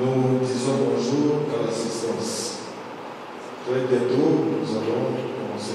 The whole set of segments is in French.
nous disons bonjour à l'assistance. Très bientôt, nous allons commencer.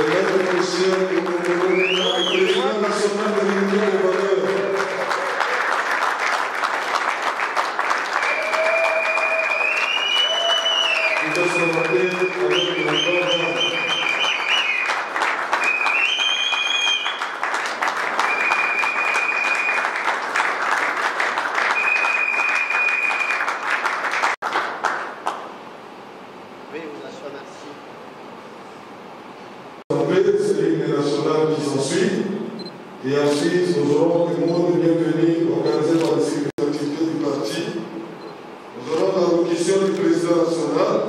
Le maître monsieur le président national de l'Union des valeurs. Il va se rappeler avec le corps. C'est l'hymne national qui s'ensuit. Et ensuite, nous aurons le mot de bienvenue organisé par les activités du parti. Nous aurons l'allocution du président national,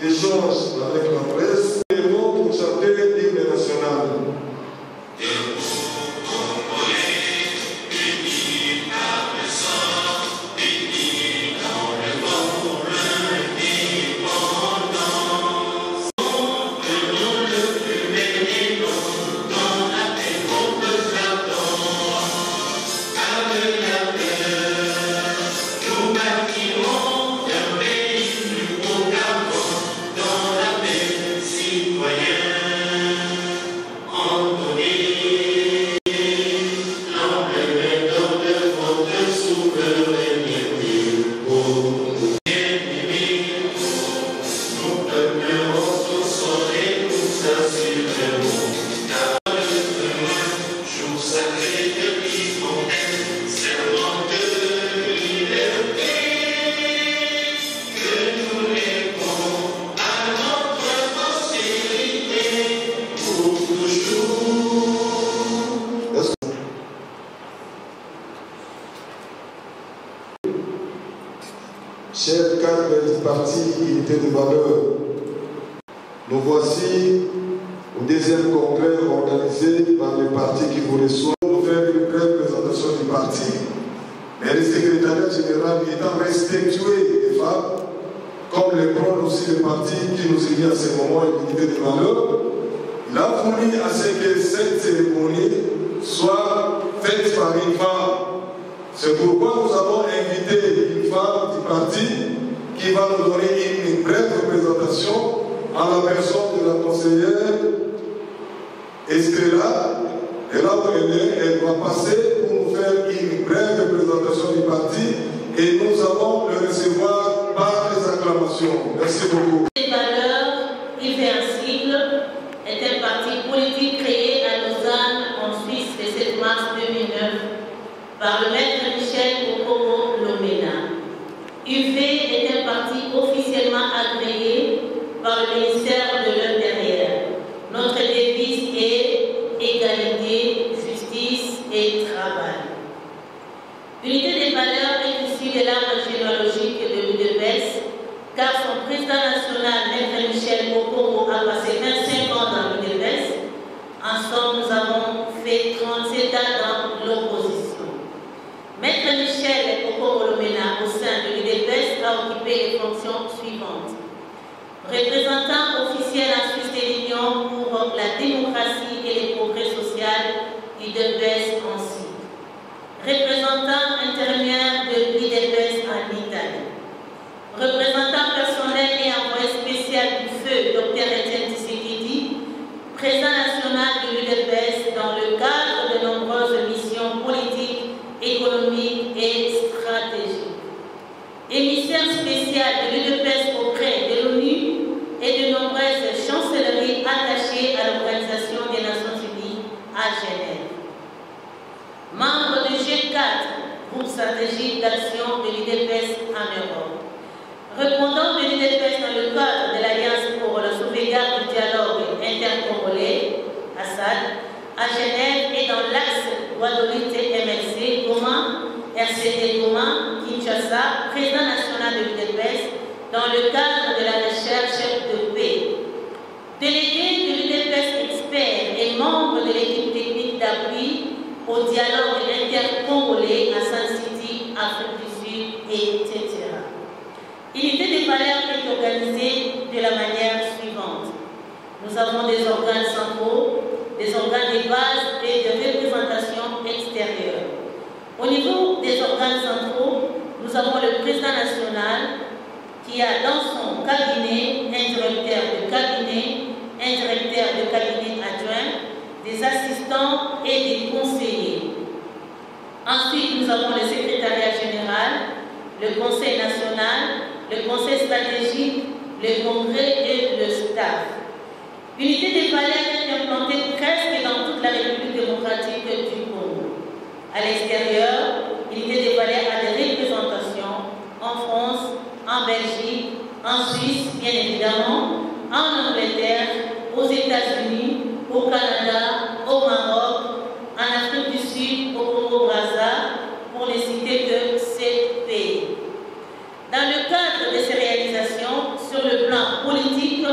échange avec la presse, et le mot pour chanter l'hymne national. Chers cadres du parti Unité de valeurs, nous voici au deuxième congrès organisé par le parti qui vous reçoit pour faire une brève présentation du parti. Mais le secrétariat général étant respectueux des femmes, comme le prône aussi le parti qui nous unit à ce moment, l'Unité de valeurs, il a voulu à ce que cette cérémonie soit faite par une femme. C'est pourquoi nous avons invité une femme du parti qui va nous donner une brève présentation à la personne de la conseillère Estrella. Et là où elle va passer pour nous faire une brève présentation du parti et nous allons le recevoir par les acclamations. Merci beaucoup. Les valeurs irréversibles est un parti politique créé à Lausanne en Suisse le 7 mars 2009 par le maître Michel Okoro-Lomena. UV est un parti officiellement agréé par le ministère de l'Intérieur. Notre devise est égalité, justice et travail. L'unité des valeurs est issue de l'arbre généalogique de l'UDPS, car son président national, maître Michel Okoro, a passé 25 ans dans l'UDPS. Ensemble, nous avons fait 37 ans dans l'opposition. Maître Michel Okoro-Lomena, au sein de l'UDPS, a occupé les fonctions suivantes. Représentant officiel en Suisse de l'Union pour la démocratie et les progrès sociaux stratégique d'action de l'UDPS en Europe. Répondant de l'UDPS dans le cadre de l'Alliance pour la sauvegarde du dialogue intercongolais, ASAD, à Genève et dans l'axe Guadeloupe-MLC, Goma, RCD Goma, Kinshasa, président national de l'UDPS, dans le cadre de la recherche de paix. Délégué de l'UDPS expert et membre de l'équipe technique d'appui au dialogue intercongolais à Sun City, Afrique du Sud, etc. L'unité des valeurs est organisée de la manière suivante. Nous avons des organes centraux, des organes de base et de représentation extérieure. Au niveau des organes centraux, nous avons le président national qui a dans son cabinet un directeur de cabinet adjoint, des assistants et des conseillers. Ensuite, nous avons le secrétariat général, le conseil national, le conseil stratégique, le congrès et le staff. L'unité des valeurs est implantée presque dans toute la République démocratique du Congo. À l'extérieur, l'unité des valeurs a des représentations en France, en Belgique, en Suisse, bien évidemment, en Angleterre, aux États-Unis, au Canada, au Maroc, en Afrique du Sud, au Congo-Brazza, pour ne citer que ces pays. Dans le cadre de ces réalisations, sur le plan politique,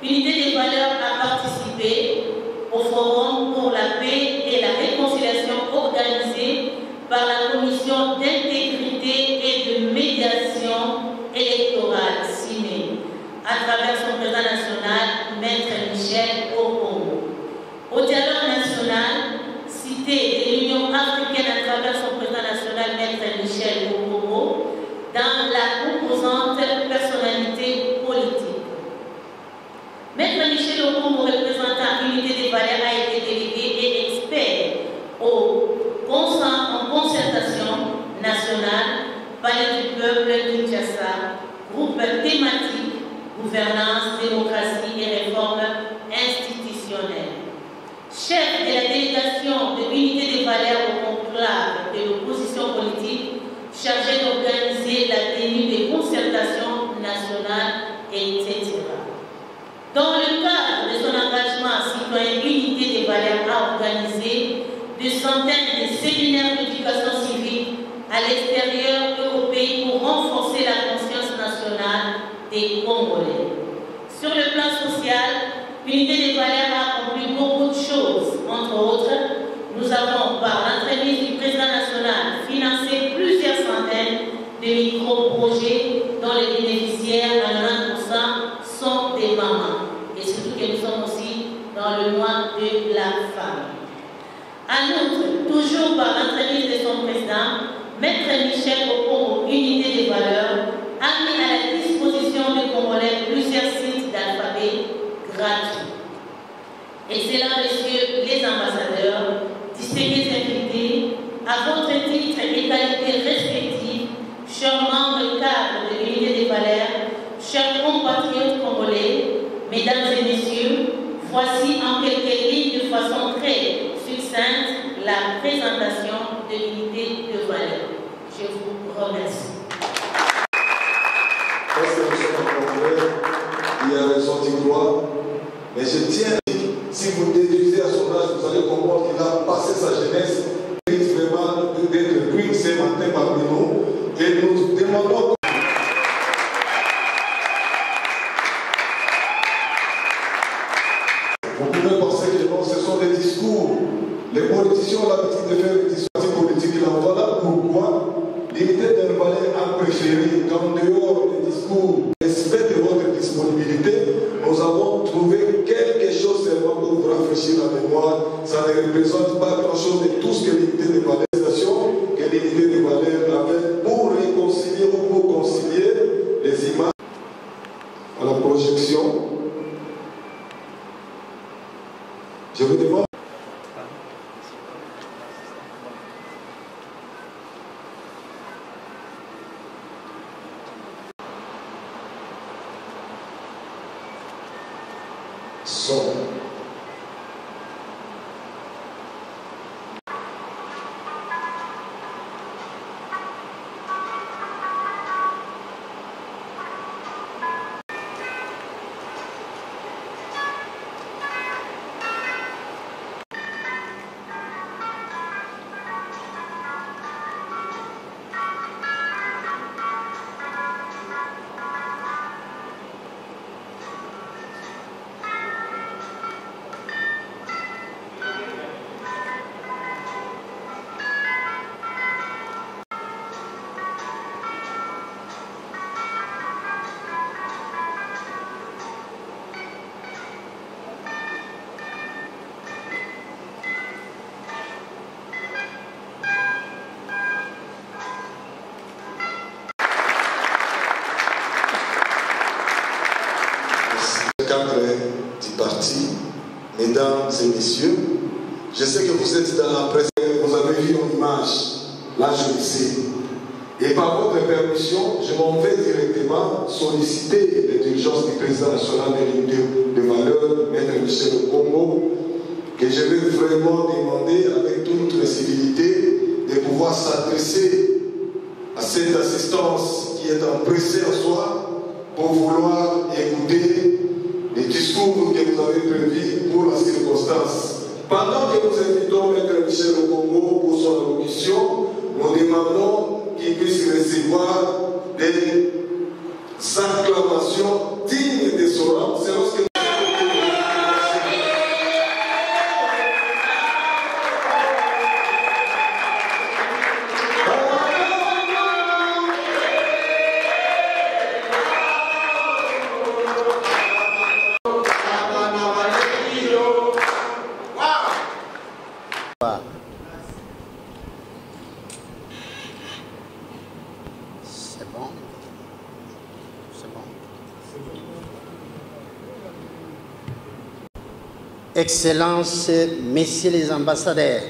l'unité des valeurs a participé au Forum pour la paix et la réconciliation organisé par la Commission d'intégrité et de médiation électorale, CIME, à travers son président national, Maître Michel Okomo. Au dialogue national, cité de l'Union africaine à travers son président national, Maître Michel Okomo, dans la composante personnalité politique. Maître Michel Okomo, représentant l'unité des valeurs, a été délégué et expert en concertation nationale, Palais du peuple Kinshasa, groupe thématique, gouvernance, démocratie et réforme institutionnelle. Chef de la délégation de l'unité des valeurs au conclave de l'opposition politique, chargé d'organiser la tenue des concertations nationales, etc. Dans le cadre de son engagement citoyen, l'unité des valeurs a organisé de centaines de séminaires d'éducation civique à l'extérieur et au pays pour renforcer la conscience nationale des Congolais. Sur le plan social, l'unité des valeurs a accompli beaucoup de choses. Entre autres, nous avons, par l'entremise du président national, financé plusieurs centaines de micro-projets dont les bénéficiaires, à 90%, sont des mamans. Et surtout que nous sommes aussi dans le mois de la femme. En outre, toujours par l'entremise de son président, Maître Michel Okomo, unité des valeurs, a mis à la disposition des Congolais plusieurs sites d'alphabet gratuits. Excellents messieurs les ambassadeurs, distingués invités, à votre titre et qualité respective, chers membres cadres de l'unité des valeurs, chers compatriotes congolais, mesdames et messieurs, voici en quelques lignes de façon très succincte la présentation de l'unité de valeurs. Je vous remercie. Parce que nous sommes en congrès, il y a raison d'y croire, mais je tiens, si vous déduisez à son âge, vous allez comprendre qu'il a passé sa jeunesse, il est vraiment d'être lui ce matin parmi nous, et nous demandons. Vous pouvez penser que non, ce sont des discours. Les politiciens ont l'habitude de faire des discours politiques. Voilà pourquoi l'unité des valeurs a préféré, qu'en dehors des discours, respect de votre disponibilité, nous avons trouvé quelque chose seulement pour vous rafraîchir la mémoire. Ça ne représente pas grand-chose de tout ce que l'unité des valeurs, que l'unité des valeurs avait pour réconcilier ou pour concilier les images à la projection. Je vous demande. Son. parti, mesdames et messieurs, je sais que vous êtes dans la presse, vous avez vu une image, là je le sais. Et par votre permission, je m'en vais directement solliciter l'intelligence du président national de l'unité de valeurs, Maître Michel Okongo, que je vais vraiment demander avec toute la civilité de pouvoir s'adresser à cette assistance qui est empressée en soi pour vouloir écouter les discours que vous avez prévus pour la circonstance. Pendant que nous invitons Maître Michel Okongo pour son allocution, nous demandons qu'il puisse recevoir des acclamations dignes de son rang. C'est lorsque Excellences, Messieurs les ambassadeurs,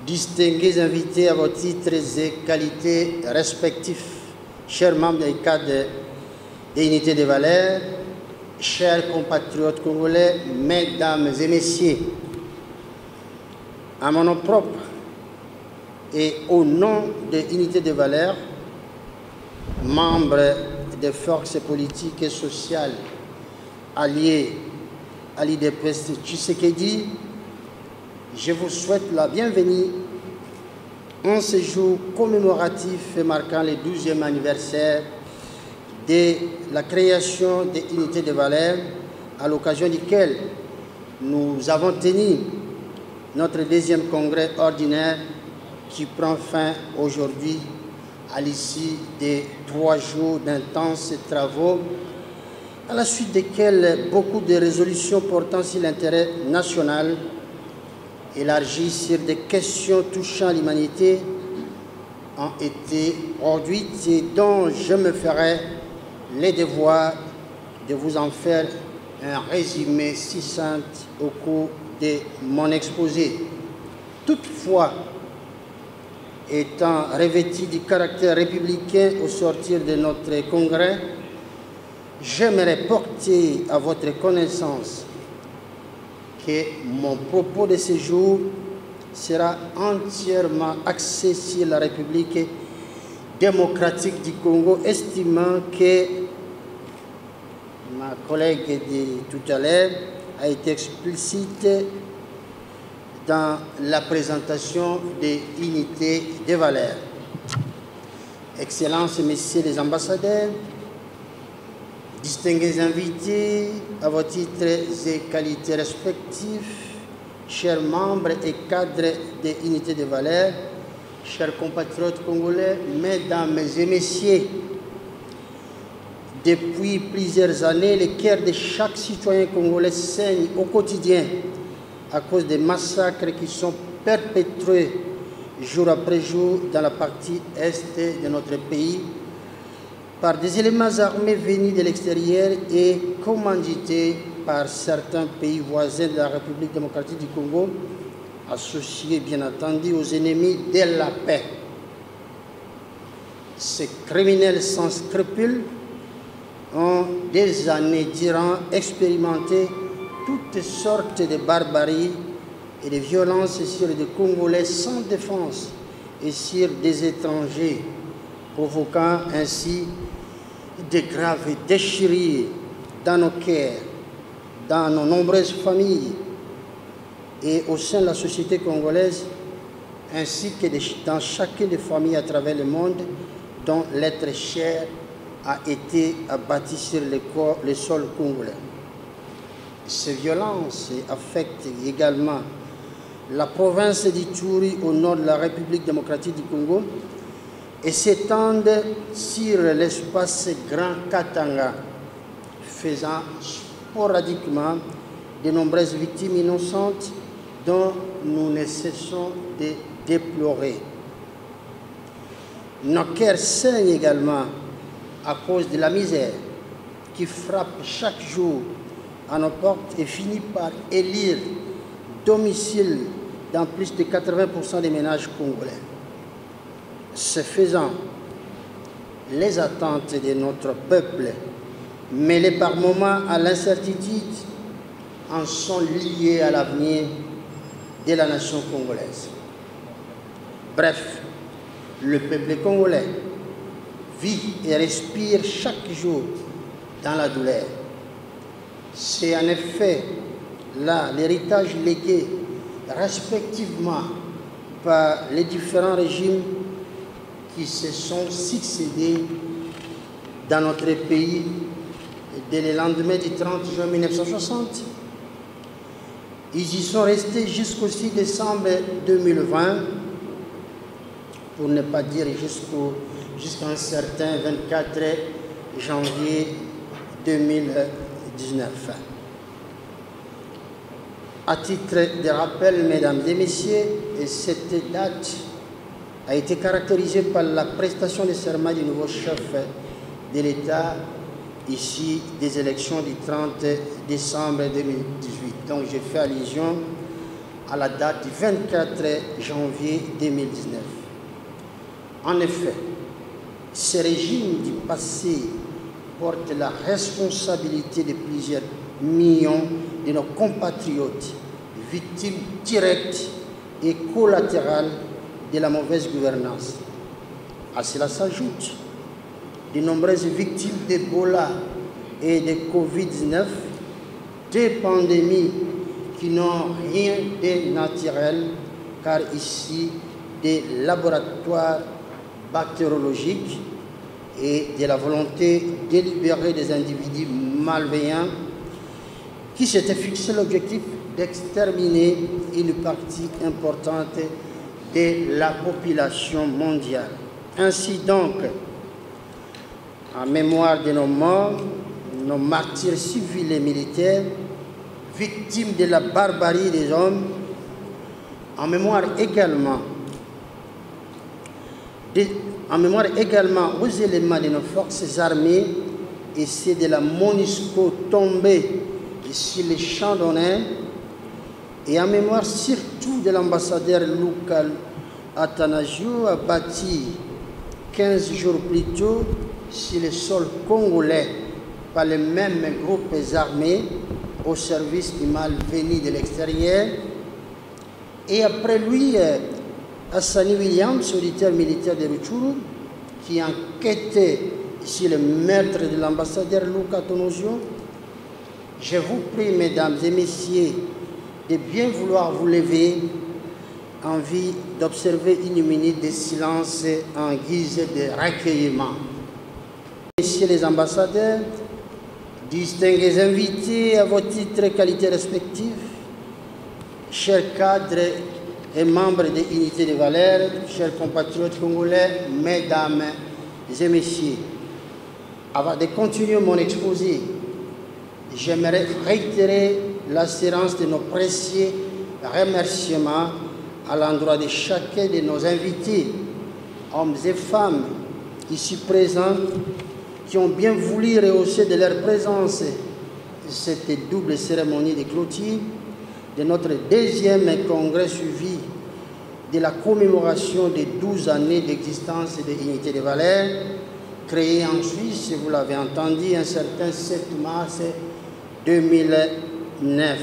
distingués invités à vos titres et qualités respectifs, chers membres des cadres des unités de valeurs, chers compatriotes congolais, mesdames et messieurs, à mon nom propre et au nom de l'unité de valeurs, membres des forces politiques et sociales alliées à l'IDPS Tshisekedi, je vous souhaite la bienvenue en ce jour commémoratif marquant le 12e anniversaire de la création des unités de valeurs, à l'occasion duquel nous avons tenu notre 2e congrès ordinaire qui prend fin aujourd'hui à l'issue de 3 jours d'intenses travaux, à la suite desquels beaucoup de résolutions portant sur l'intérêt national, élargies sur des questions touchant l'humanité, ont été produites et dont je me ferai le devoir de vous en faire un résumé succinct au cours de mon exposé. Toutefois, étant revêtu du caractère républicain au sortir de notre congrès, j'aimerais porter à votre connaissance que mon propos de ce jour sera entièrement axé sur la République démocratique du Congo, estimant que ma collègue de tout à l'heure a été explicite dans la présentation des unités de valeurs. Excellences, Messieurs les ambassadeurs, distingués invités à vos titres et qualités respectifs, chers membres et cadres des unités de valeurs, chers compatriotes congolais, mesdames et messieurs, depuis plusieurs années, le cœur de chaque citoyen congolais saigne au quotidien à cause des massacres qui sont perpétrés jour après jour dans la partie est de notre pays par des éléments armés venus de l'extérieur et commandités par certains pays voisins de la République démocratique du Congo, associés bien entendu aux ennemis de la paix. Ces criminels sans scrupules ont des années durant expérimenté toutes sortes de barbaries et de violences sur des Congolais sans défense et sur des étrangers, provoquant ainsi de graves déchirures dans nos cœurs, dans nos nombreuses familles et au sein de la société congolaise, ainsi que dans chacune des familles à travers le monde dont l'être cher a été abattu sur le sol congolais. Ces violences affectent également la province d'Ituri au nord de la République démocratique du Congo et s'étendent sur l'espace Grand Katanga, faisant sporadiquement de nombreuses victimes innocentes dont nous ne cessons de déplorer. Nos cœurs saignent également à cause de la misère qui frappe chaque jour à nos portes et finit par élire domicile dans plus de 80% des ménages congolais. Ce faisant, les attentes de notre peuple, mêlées par moments à l'incertitude, en sont liées à l'avenir de la nation congolaise. Bref, le peuple congolais vit et respire chaque jour dans la douleur. C'est en effet là l'héritage légué respectivement par les différents régimes qui se sont succédés dans notre pays dès le lendemain du 30 juin 1960. Ils y sont restés jusqu'au 6 décembre 2020, pour ne pas dire jusqu'à un certain 24 janvier 2019. À titre de rappel, mesdames et messieurs, cette date a été caractérisée par la prestation de serment du nouveau chef de l'État ici des élections du 30 décembre 2018. Donc j'ai fait allusion à la date du 24 janvier 2019. En effet, ce régime du passé porte la responsabilité de plusieurs millions de nos compatriotes, victimes directes et collatérales de la mauvaise gouvernance. À cela s'ajoutent de nombreuses victimes d'Ebola et de Covid-19, deux pandémies qui n'ont rien de naturel, car ici, des laboratoires bactériologiques et de la volonté délibérée des individus malveillants qui s'étaient fixé l'objectif d'exterminer une partie importante de la population mondiale. Ainsi donc, en mémoire de nos morts, nos martyrs civils et militaires, victimes de la barbarie des hommes, en mémoire également aux éléments de nos forces armées et ceux de la MONUSCO tombés sur les champs d'honneur, et en mémoire surtout de l'ambassadeur Luka Attanasio, abattu 15 jours plus tôt sur le sol congolais par les mêmes groupes armés au service du mal venu de l'extérieur. Et après lui, Hassani Williams, auditeur militaire de Rutshuru, qui enquêtait sur le meurtre de l'ambassadeur Luka Attanasio. Je vous prie, mesdames et messieurs, de bien vouloir vous lever en vue d'observer une minute de silence en guise de recueillement. Messieurs les ambassadeurs, distingués invités à vos titres et qualités respectives, chers cadres et membres des unités de valeur, chers compatriotes congolais, mesdames et messieurs, avant de continuer mon exposé, j'aimerais réitérer l'assurance de nos précieux remerciements à l'endroit de chacun de nos invités, hommes et femmes ici présents, qui ont bien voulu rehausser de leur présence cette double cérémonie de clôture de notre deuxième congrès suivi de la commémoration des 12 années d'existence de l'unité de valeurs, créée en Suisse, vous l'avez entendu, un certain 7 mars 2009.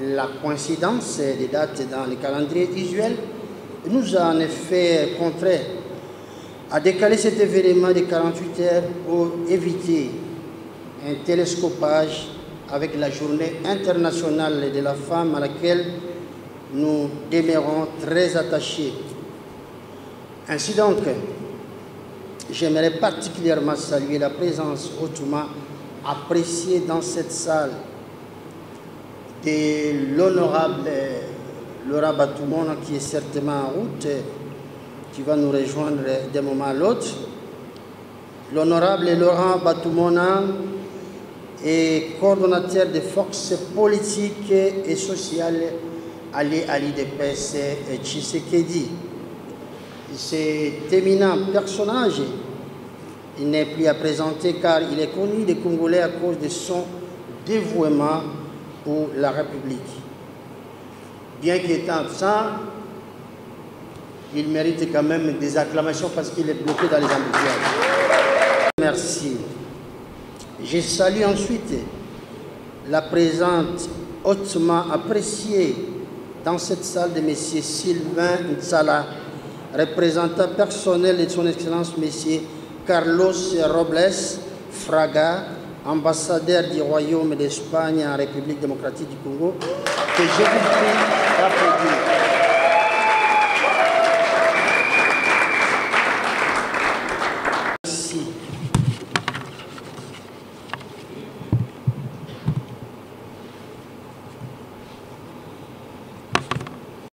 La coïncidence des dates dans le calendrier usuel nous a en effet contraints à décaler cet événement de 48 heures pour éviter un télescopage avec la journée internationale de la femme à laquelle nous demeurons très attachés. Ainsi donc, j'aimerais particulièrement saluer la présence hautement appréciée dans cette salle de l'honorable Laura Batoumona, qui est certainement en route, qui va nous rejoindre d'un moment à l'autre. L'honorable Laurent Batoumona est coordonnateur des forces politiques et sociales alliées à l'UDPS Tshisekedi. Cet éminent personnage Il n'est plus à présenter car il est connu des Congolais à cause de son dévouement pour la République. Bien qu'étant absent, il mérite quand même des acclamations parce qu'il est bloqué dans les embouteillages. Merci. Je salue ensuite la présence hautement appréciée dans cette salle de M. Sylvain Ntsala, représentant personnel de son Excellence M. Carlos Robles Fraga, ambassadeur du Royaume d'Espagne en République démocratique du Congo, que je vous prie d'applaudir. Merci.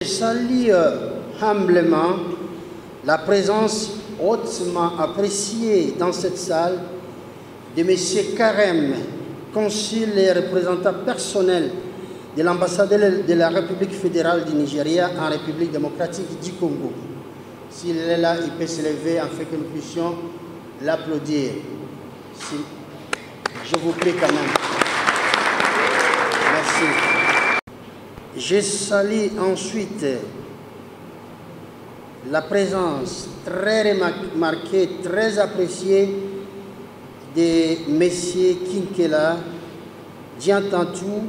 Je salue humblement la présence hautement appréciée dans cette salle de M. Karem, consul et représentant personnel de l'ambassadeur de la République fédérale du Nigeria en République démocratique du Congo. S'il est là, il peut se lever afin que nous puissions l'applaudir. Je vous prie quand même. Merci. Je salue ensuite la présence très remarquée, très appréciée de M. Kinkela Diantantou,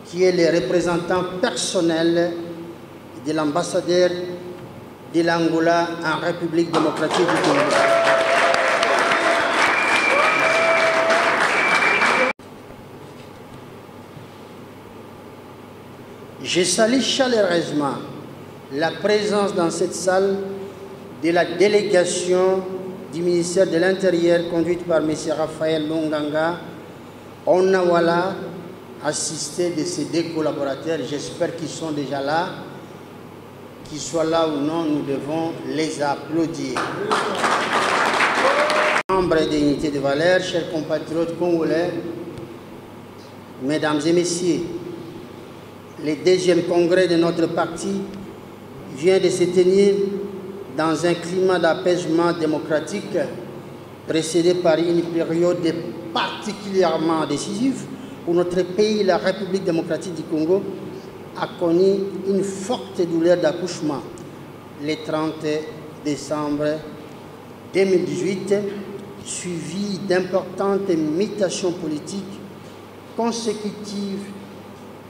qui est le représentant personnel de l'ambassadeur de l'Angola en République démocratique du Congo. Je salue chaleureusement la présence dans cette salle de la délégation du ministère de l'Intérieur conduite par M. Raphaël Longanga, Onawala, assisté de ses deux collaborateurs. J'espère qu'ils sont déjà là. Qu'ils soient là ou non, nous devons les applaudir. Membres de l'unité de valeur, chers compatriotes congolais, mesdames et messieurs, le deuxième congrès de notre parti vient de se tenir dans un climat d'apaisement démocratique précédé par une période particulièrement décisive où notre pays, la République démocratique du Congo, a connu une forte douleur d'accouchement le 30 décembre 2018, suivi d'importantes mutations politiques consécutives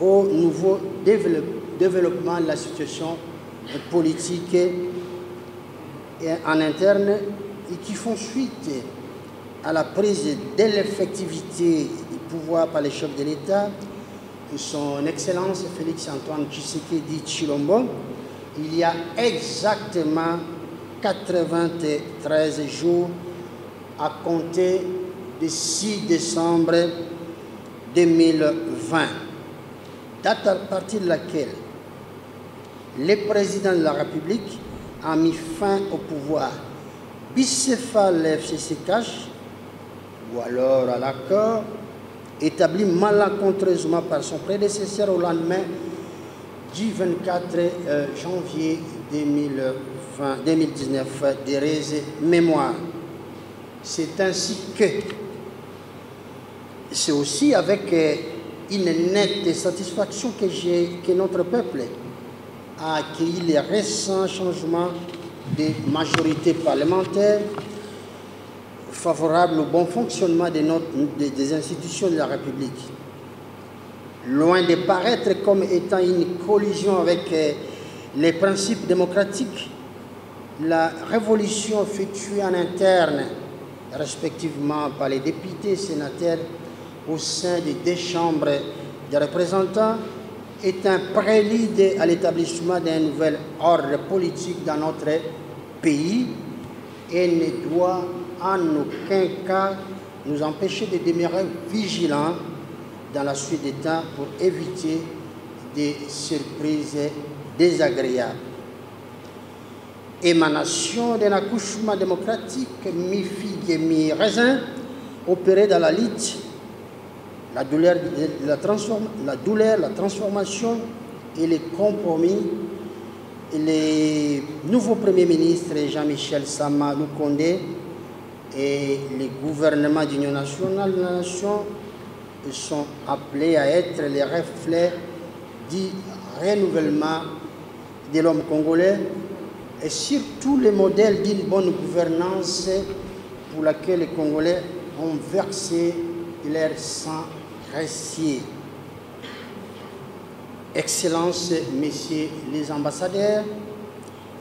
au nouveau développement de la situation politique en interne et qui font suite à la prise de l'effectivité du pouvoir par les chefs de l'État, son Excellence Félix-Antoine Tshisekedi Tshilombo, il y a exactement 93 jours à compter du 6 décembre 2020, date à partir de laquelle le président de la République a mis fin au pouvoir bicéphale FCC-Cash ou alors à l'accord établi malencontreusement par son prédécesseur au lendemain du 24 janvier 2019 d'heureuse mémoire. C'est ainsi que c'est aussi avec une nette satisfaction que notre peuple a accueilli les récents changements de majorité parlementaire favorables au bon fonctionnement des institutions de la République. Loin de paraître comme étant une collision avec les principes démocratiques, la révolution effectuée en interne, respectivement par les députés et sénateurs au sein des deux chambres des représentants, est un prélude à l'établissement d'un nouvel ordre politique dans notre pays et ne doit en aucun cas nous empêcher de demeurer vigilants dans la suite des temps pour éviter des surprises désagréables. Émanation d'un accouchement démocratique mi-figue et mi-raisin, opéré dans la lutte, la douleur, la transformation et les compromis. Et les nouveaux premiers ministres Jean-Michel Sama Lukonde et les gouvernements d'union nationale de la nation sont appelés à être les reflets du renouvellement de l'homme congolais et surtout le modèle d'une bonne gouvernance pour laquelle les Congolais ont versé leur sang précieux. Excellences, messieurs les ambassadeurs,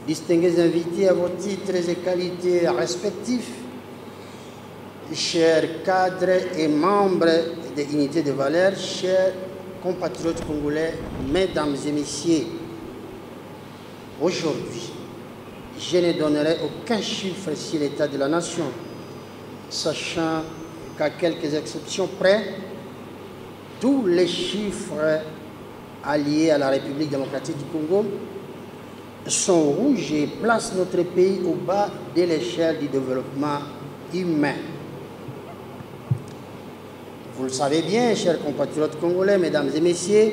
distingués invités à vos titres et qualités respectifs, chers cadres et membres des unités de valeur, chers compatriotes congolais, mesdames et messieurs, aujourd'hui, je ne donnerai aucun chiffre sur l'état de la nation, sachant qu'à quelques exceptions près, tous les chiffres alliés à la République démocratique du Congo sont rouges et placent notre pays au bas de l'échelle du développement humain. Vous le savez bien, chers compatriotes congolais, mesdames et messieurs,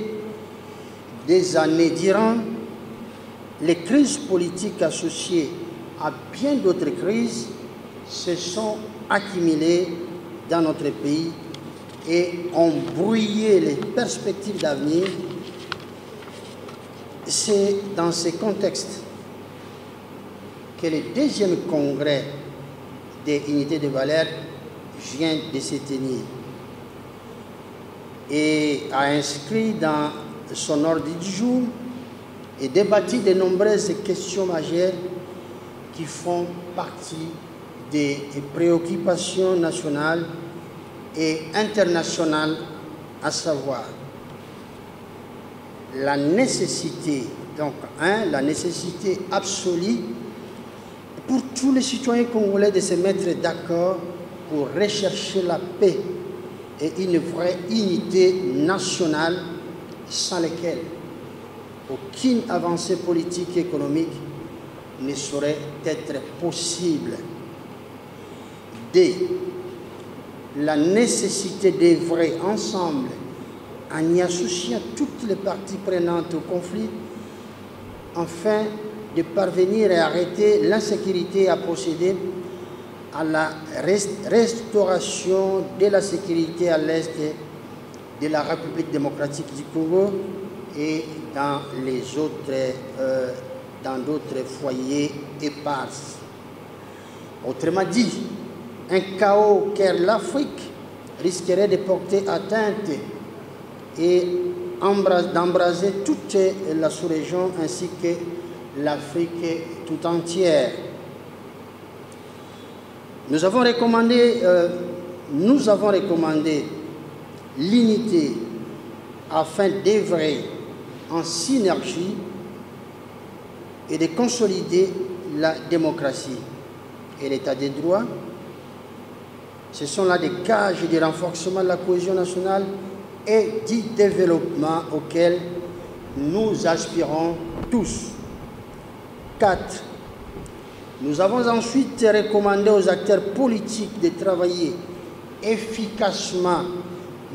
des années durant, les crises politiques associées à bien d'autres crises se sont accumulées dans notre pays et ont brouillé les perspectives d'avenir. C'est dans ce contexte que le deuxième congrès des unités de valeur vient de se tenir et a inscrit dans son ordre du jour et débattu de nombreuses questions majeures qui font partie des préoccupations nationales et internationales, à savoir la nécessité, la nécessité absolue pour tous les citoyens congolais de se mettre d'accord pour rechercher la paix et une vraie unité nationale sans laquelle aucune avancée politique et économique ne saurait être possible. D. La nécessité d'œuvrer ensemble en y associant toutes les parties prenantes au conflit afin de parvenir à arrêter l'insécurité et à procéder à la restauration de la sécurité à l'est de la République démocratique du Congo et dans d'autres foyers épars. Autrement dit, un chaos car l'Afrique risquerait de porter atteinte et d'embraser toute la sous-région ainsi que l'Afrique tout entière. Nous avons recommandé l'unité afin d'œuvrer en synergie et de consolider la démocratie et l'état de droit. Ce sont là des gages de renforcement de la cohésion nationale et du développement auquel nous aspirons tous. 4. Nous avons ensuite recommandé aux acteurs politiques de travailler efficacement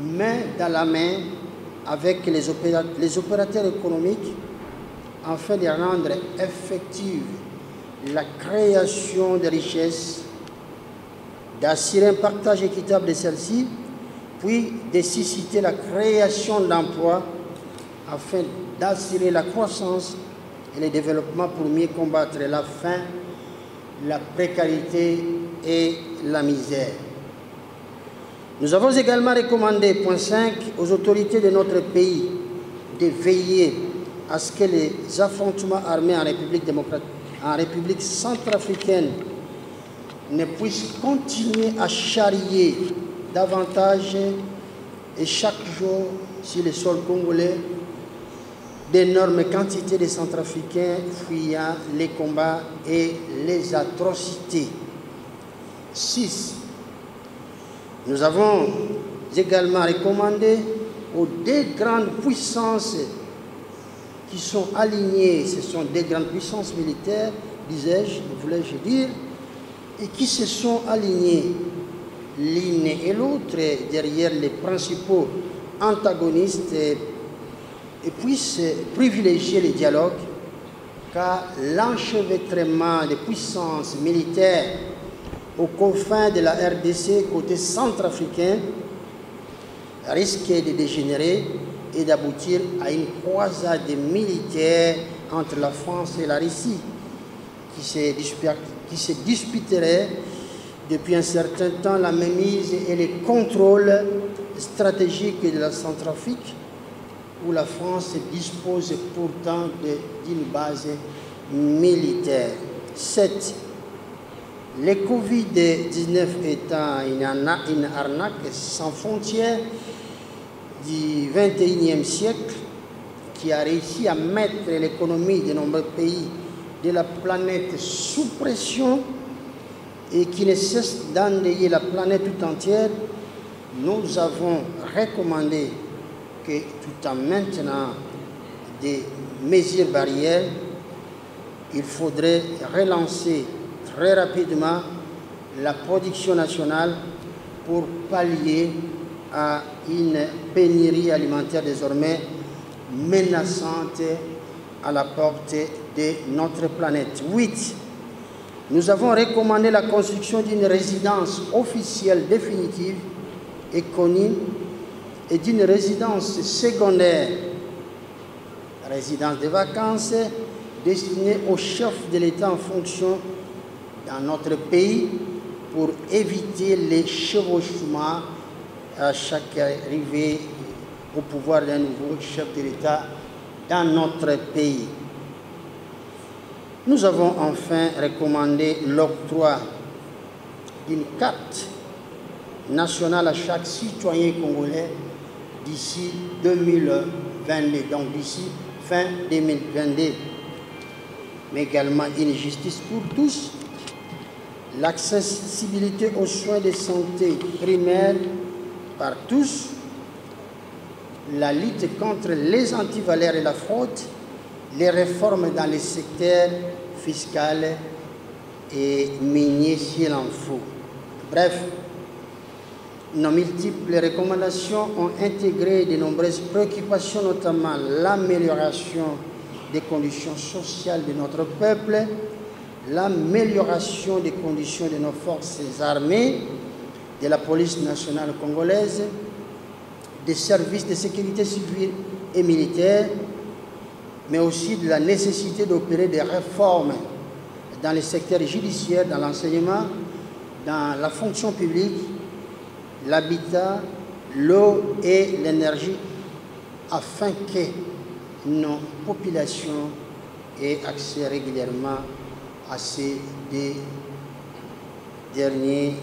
main dans la main avec les opérateurs économiques afin de rendre effective la création de richesses, d'assurer un partage équitable de celles-ci, puis de susciter la création d'emplois afin d'assurer la croissance et le développement pour mieux combattre la faim, la précarité et la misère. Nous avons également recommandé, point 5, aux autorités de notre pays de veiller à ce que les affrontements armés en République centrafricaine ne puissent continuer à charrier davantage et chaque jour sur le sol congolais d'énormes quantités de Centrafricains fuyant les combats et les atrocités. 6. Nous avons également recommandé aux deux grandes puissances qui sont alignées, ce sont des grandes puissances militaires, voulais-je dire, et qui se sont alignées l'une et l'autre derrière les principaux antagonistes et puissent privilégier le dialogue, car l'enchevêtrement des puissances militaires aux confins de la RDC, côté centrafricain, risque de dégénérer et d'aboutir à une croisade militaire entre la France et la Russie, qui se disputerait depuis un certain temps la mainmise et les contrôles stratégiques de la Centrafrique, où la France dispose pourtant d'une base militaire. 7. Le Covid-19 étant une arnaque sans frontières du XXIe siècle, qui a réussi à mettre l'économie de nombreux pays de la planète sous pression et qui ne cesse d'endayer la planète tout entière, nous avons recommandé que tout en maintenant des mesures barrières, il faudrait relancer très rapidement la production nationale pour pallier à une pénurie alimentaire désormais menaçante à la porte de notre planète. 8. Nous avons recommandé la construction d'une résidence officielle définitive et connue et d'une résidence secondaire, résidence de vacances, destinée aux chefs de l'État en fonction dans notre pays pour éviter les chevauchements à chaque arrivée au pouvoir d'un nouveau chef de l'État dans notre pays. Nous avons enfin recommandé l'octroi d'une carte nationale à chaque citoyen congolais d'ici 2022, donc d'ici fin 2022. Mais également une justice pour tous, l'accessibilité aux soins de santé primaires par tous, la lutte contre les antivaleurs et la fraude, les réformes dans les secteurs fiscal et minier s'il en faut. Bref, nos multiples recommandations ont intégré de nombreuses préoccupations, notamment l'amélioration des conditions sociales de notre peuple, l'amélioration des conditions de nos forces armées, de la police nationale congolaise, des services de sécurité civile et militaire, mais aussi de la nécessité d'opérer des réformes dans les secteurs judiciaires, dans l'enseignement, dans la fonction publique, l'habitat, l'eau et l'énergie, afin que nos populations aient accès régulièrement à ces derniers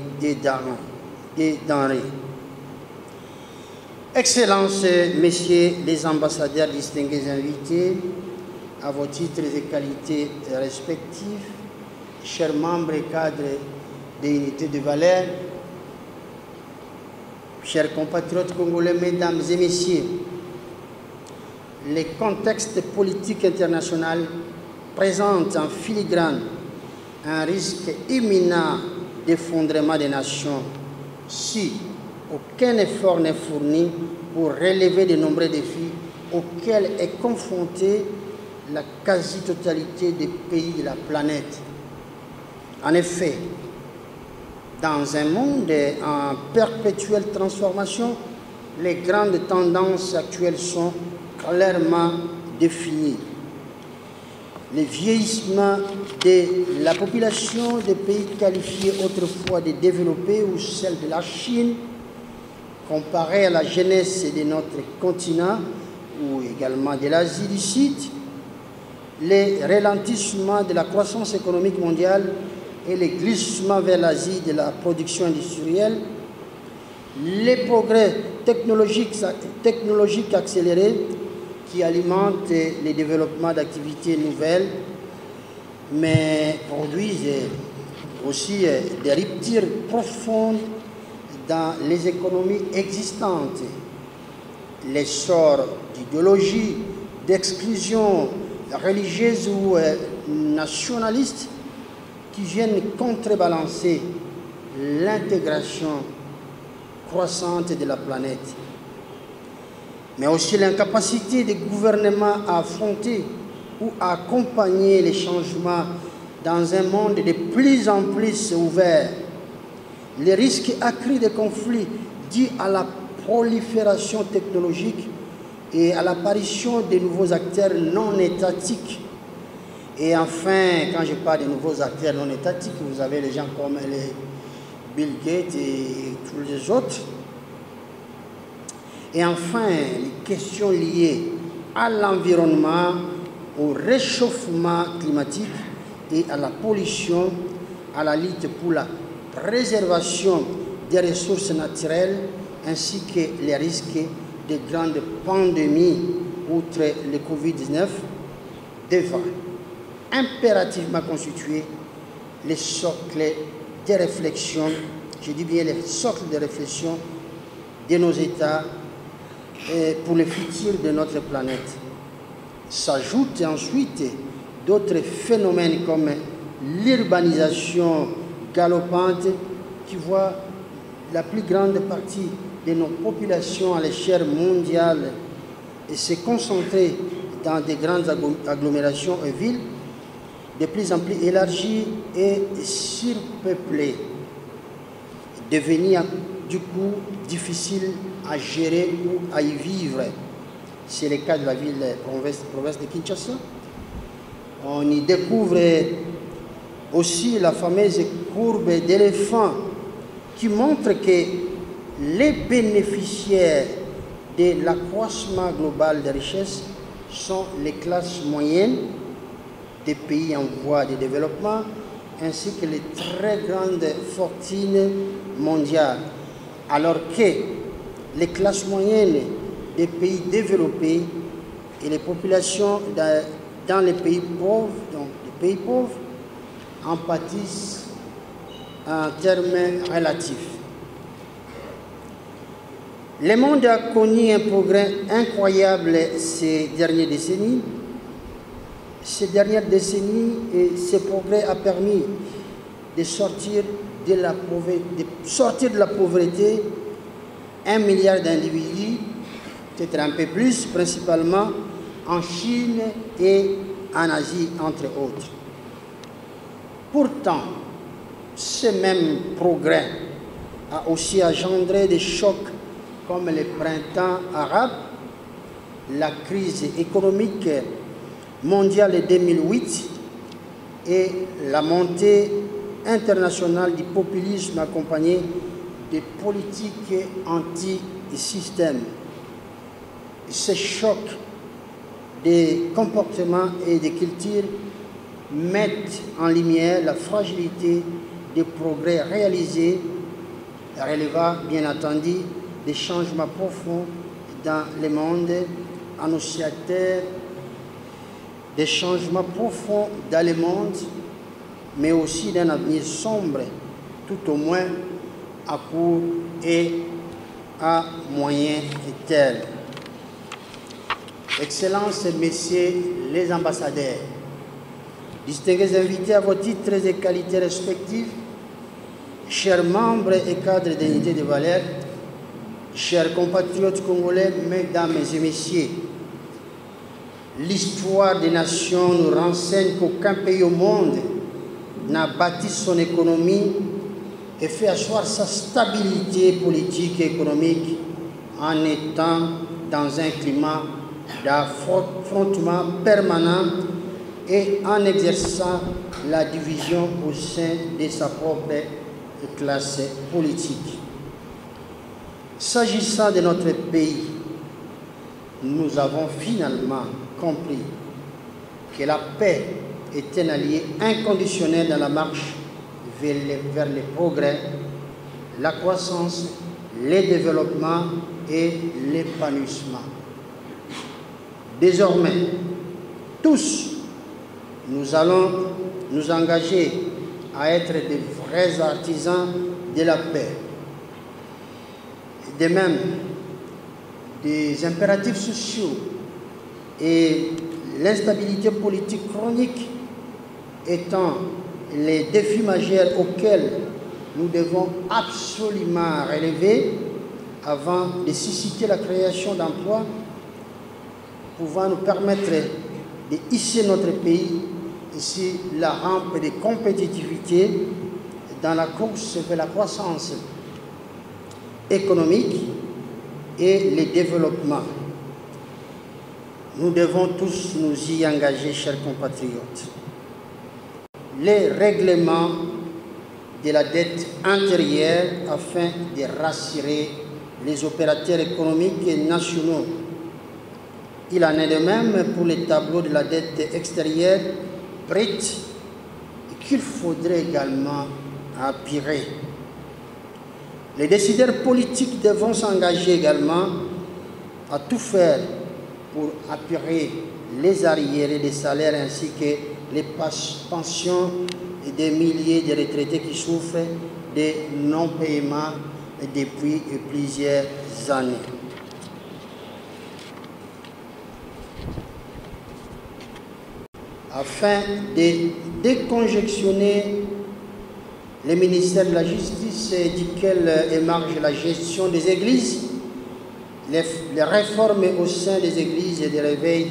denrées. Excellences, messieurs les ambassadeurs, distingués invités, à vos titres et qualités respectifs, chers membres et cadres des unités de valeur, chers compatriotes congolais, mesdames et messieurs, le contexte politique international présente en filigrane un risque imminent d'effondrement des nations si aucun effort n'est fourni pour relever de nombreux défis auxquels est confrontée la quasi-totalité des pays de la planète. En effet, dans un monde en perpétuelle transformation, les grandes tendances actuelles sont clairement définies. Le vieillissement de la population des pays qualifiés autrefois de développés ou celle de la Chine, comparée à la jeunesse de notre continent ou également de l'Asie du Sud, les ralentissements de la croissance économique mondiale et les glissements vers l'Asie de la production industrielle, les progrès technologiques accélérés qui alimentent le développement d'activités nouvelles, mais produisent aussi des ruptures profondes dans les économies existantes. L'essor d'idéologies d'exclusion religieuse ou nationaliste qui viennent contrebalancer l'intégration croissante de la planète, mais aussi l'incapacité des gouvernements à affronter ou à accompagner les changements dans un monde de plus en plus ouvert les risques accrus de conflits dus à la prolifération technologique et à l'apparition de nouveaux acteurs non étatiques. Et enfin, quand je parle de nouveaux acteurs non étatiques, vous avez les gens comme les Bill Gates et tous les autres. Et enfin, les questions liées à l'environnement, au réchauffement climatique et à la pollution, à la lutte pour la préservation des ressources naturelles, ainsi que les risques de grandes pandémies, outre le Covid-19, devraient impérativement constituer les socles de réflexion, je dis bien les socles de réflexion de nos États pour le futur de notre planète. S'ajoutent ensuite d'autres phénomènes comme l'urbanisation galopante qui voit la plus grande partie de nos populations à l'échelle mondiale se concentrer dans de grandes agglomérations et villes de plus en plus élargies et surpeuplées, devenir du coup difficile à gérer ou à y vivre. C'est le cas de la ville province de Kinshasa. On y découvre aussi la fameuse courbe d'éléphant qui montre que les bénéficiaires de l'accroissement global des richesses sont les classes moyennes des pays en voie de développement ainsi que les très grandes fortunes mondiales, alors que les classes moyennes des pays développés et les populations dans les pays pauvres, donc les pays pauvres, en pâtissent en termes relatifs. Le monde a connu un progrès incroyable ces dernières décennies. Ces dernières décennies, ce progrès a permis de sortir de la pauvreté 1 milliard d'individus, peut-être un peu plus, principalement en Chine et en Asie, entre autres. Pourtant, ce même progrès a aussi engendré des chocs comme le printemps arabe, la crise économique mondiale de 2008 et la montée internationale du populisme accompagnée de politiques anti-système. Ces chocs de comportements et de cultures mettent en lumière la fragilité des progrès réalisés, relevant bien entendu des changements profonds dans le monde annonciateur, des changements profonds dans le monde, mais aussi d'un avenir sombre, tout au moins à court et à moyen terme. Excellences, Messieurs les ambassadeurs, distingués invités à vos titres et qualités respectifs, chers membres et cadres d'unité de valeur, chers compatriotes congolais, mesdames et messieurs, l'histoire des nations nous renseigne qu'aucun pays au monde n'a bâti son économie et fait asseoir sa stabilité politique et économique en étant dans un climat d'affrontement permanent et en exerçant la division au sein de sa propre classe politique. S'agissant de notre pays, nous avons finalement compris que la paix est un allié inconditionnel dans la marche vers le progrès, la croissance, le développement et l'épanouissement. Désormais, tous, nous allons nous engager à être de vrais artisans de la paix. De même, des impératifs sociaux et l'instabilité politique chronique étant les défis majeurs auxquels nous devons absolument relever avant de susciter la création d'emplois pouvant nous permettre de hisser notre pays sur la rampe de compétitivité dans la course vers la croissance économique et le développement. Nous devons tous nous y engager, chers compatriotes. Les règlements de la dette intérieure afin de rassurer les opérateurs économiques nationaux. Il en est de même pour les tableaux de la dette extérieure brute qu'il faudrait également apurer. Les décideurs politiques devront s'engager également à tout faire pour apurer les arriérés des salaires ainsi que les pensions des milliers de retraités qui souffrent de non-paiement depuis plusieurs années. Afin de décongestionner le ministère de la Justice duquel émerge la gestion des églises, les réformes au sein des églises et des réveils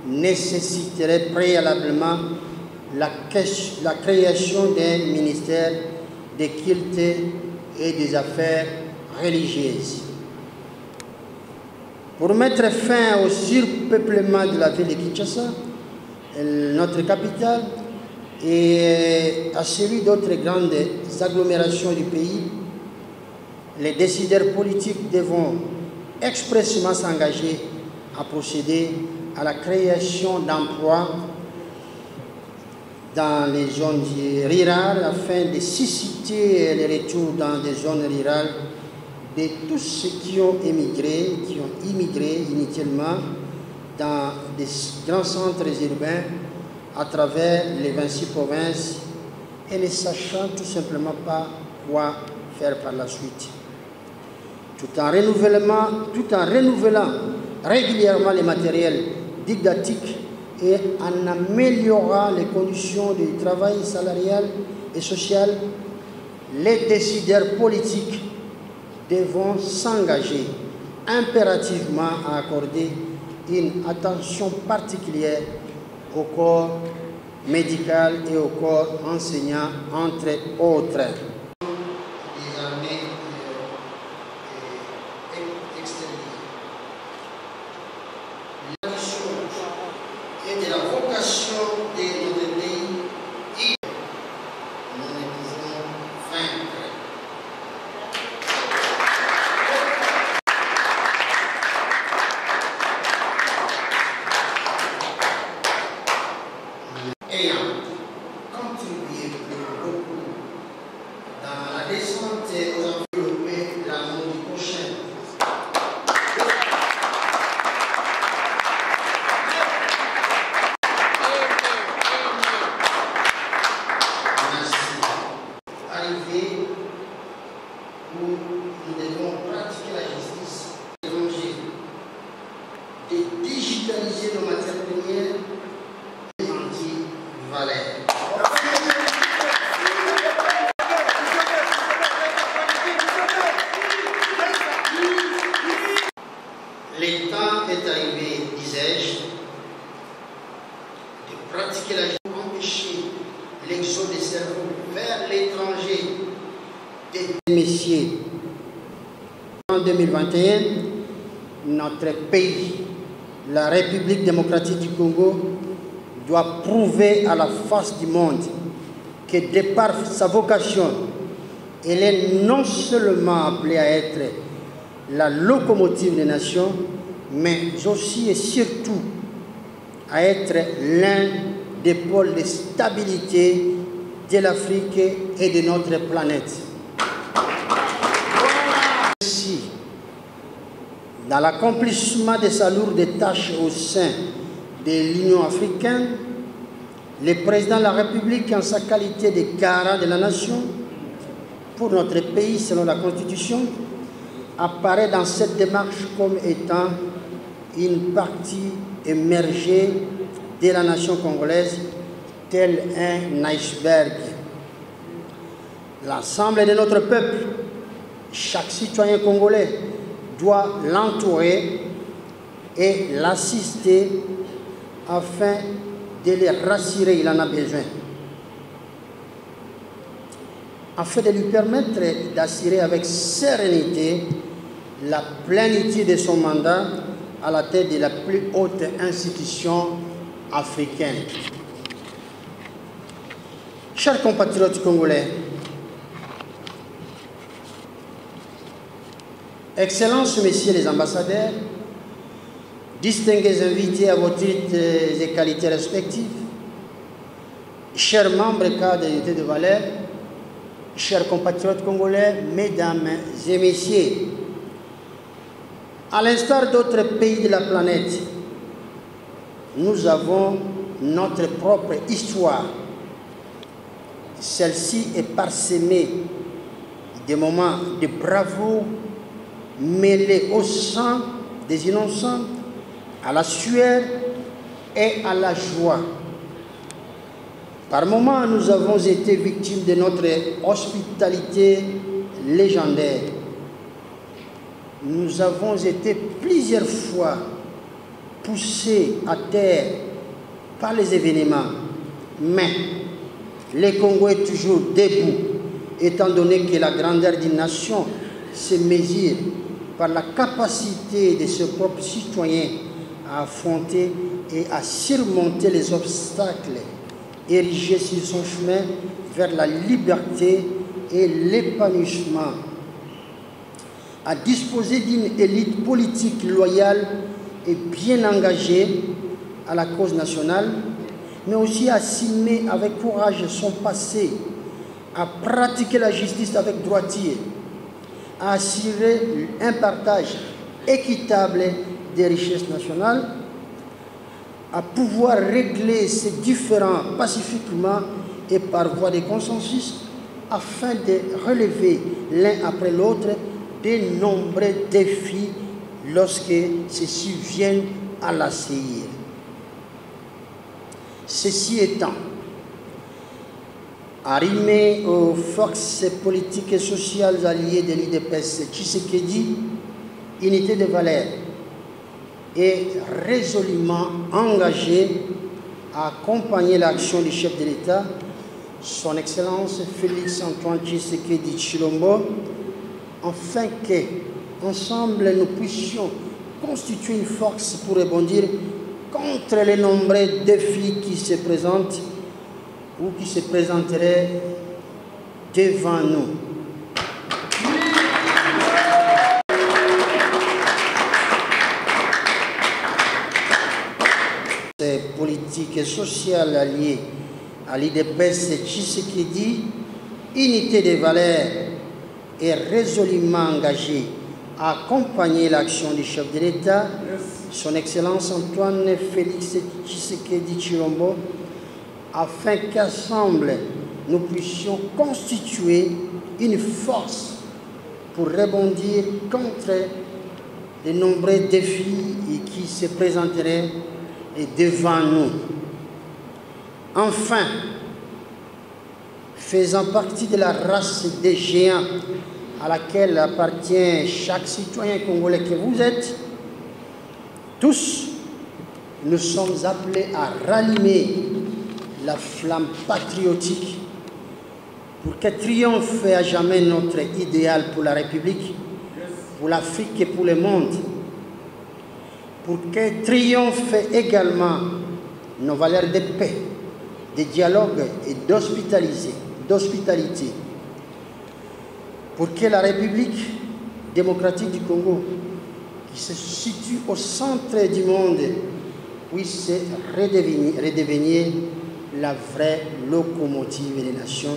nécessiteraient préalablement la création d'un ministère des cultes et des affaires religieuses. Pour mettre fin au surpeuplement de la ville de Kinshasa, notre capitale, et à celui d'autres grandes agglomérations du pays, les décideurs politiques devront expressément s'engager à procéder à la création d'emplois dans les zones rurales afin de susciter le retour dans des zones rurales de tous ceux qui ont immigré inutilement dans des grands centres urbains à travers les 26 provinces et ne sachant tout simplement pas quoi faire par la suite. Tout en renouvelant régulièrement les matériels didactiques et en améliorant les conditions du travail salarial et social, les décideurs politiques devront s'engager impérativement à accorder une attention particulière au corps médical et au corps enseignant, entre autres. Les armées extérieures. La mission et de la vocation de notre pays, nous ne pouvons vaincre. Ayant contribué beaucoup dans la descente aux enveloppés de l'amour du prochain. Merci. Arrivé où nous devons pratiquer la justice, de digitaliser nos matières premières et anti-valeurs. Le temps est arrivé, disais-je, de pratiquer la justice pour empêcher l'exode des cerveaux vers l'étranger. Messieurs, en 2021, notre pays, la République démocratique du Congo, doit prouver à la face du monde que de par sa vocation, elle est non seulement appelée à être la locomotive des nations, mais aussi et surtout à être l'un des pôles de stabilité de l'Afrique et de notre planète. Ainsi, dans l'accomplissement de sa lourde tâche au sein de l'Union africaine, le président de la République, en sa qualité de garant de la nation, pour notre pays selon la Constitution, apparaît dans cette démarche comme étant une partie émergée de la nation congolaise, tel un iceberg. L'ensemble de notre peuple, chaque citoyen congolais, doit l'entourer et l'assister afin de les rassurer, il en a besoin. afin de lui permettre d'assurer avec sérénité la plénitude de son mandat à la tête de la plus haute institution africaine. Chers compatriotes congolais, Excellences, Messieurs les ambassadeurs, distingués invités à vos titres et qualités respectives, chers membres cadres d'unité de valeur, chers compatriotes congolais, mesdames et messieurs, à l'instar d'autres pays de la planète, nous avons notre propre histoire. Celle-ci est parsemée de moments de bravoure mêlés au sang des innocents, à la sueur et à la joie. Par moments, nous avons été victimes de notre hospitalité légendaire. Nous avons été plusieurs fois poussés à terre par les événements, mais le Congo est toujours debout, étant donné que la grandeur d'une nation se mesure par la capacité de ses propres citoyens à affronter et à surmonter les obstacles érigés sur son chemin vers la liberté et l'épanouissement, à disposer d'une élite politique loyale et bien engagée à la cause nationale, mais aussi à assumer avec courage son passé, à pratiquer la justice avec droiture, à assurer un partage équitable des richesses nationales, à pouvoir régler ces différends pacifiquement et par voie de consensus, afin de relever l'un après l'autre de nombreux défis lorsque ceux-ci viennent à l'assaillir. Ceci étant, arrimé aux forces politiques et sociales alliées de l'UDPS, Tshisekedi, unité de valeur, est résolument engagé à accompagner l'action du chef de l'État, son Excellence Félix Antoine Tshisekedi Tshilombo, afin que, ensemble, nous puissions constituer une force pour rebondir contre les nombreux défis qui se présentent ou qui se présenteraient devant nous. Ces politiques et sociales alliées à l'UDPS Tshisekedi, unité des valeurs, est résolument engagée à accompagner l'action du chef de l'État, son Excellence Antoine Félix Tshisekedi Tshilombo, afin qu'ensemble nous puissions constituer une force pour rebondir contre les nombreux défis qui se présenteraient devant nous. Enfin, faisant partie de la race des géants à laquelle appartient chaque citoyen congolais que vous êtes, tous, nous sommes appelés à rallumer la flamme patriotique pour que triomphe à jamais notre idéal pour la République, pour l'Afrique et pour le monde, pour que triomphe également nos valeurs de paix, de dialogue et d'hospitalité, pour que la République démocratique du Congo, qui se situe au centre du monde, puisse redevenir la vraie locomotive des nations,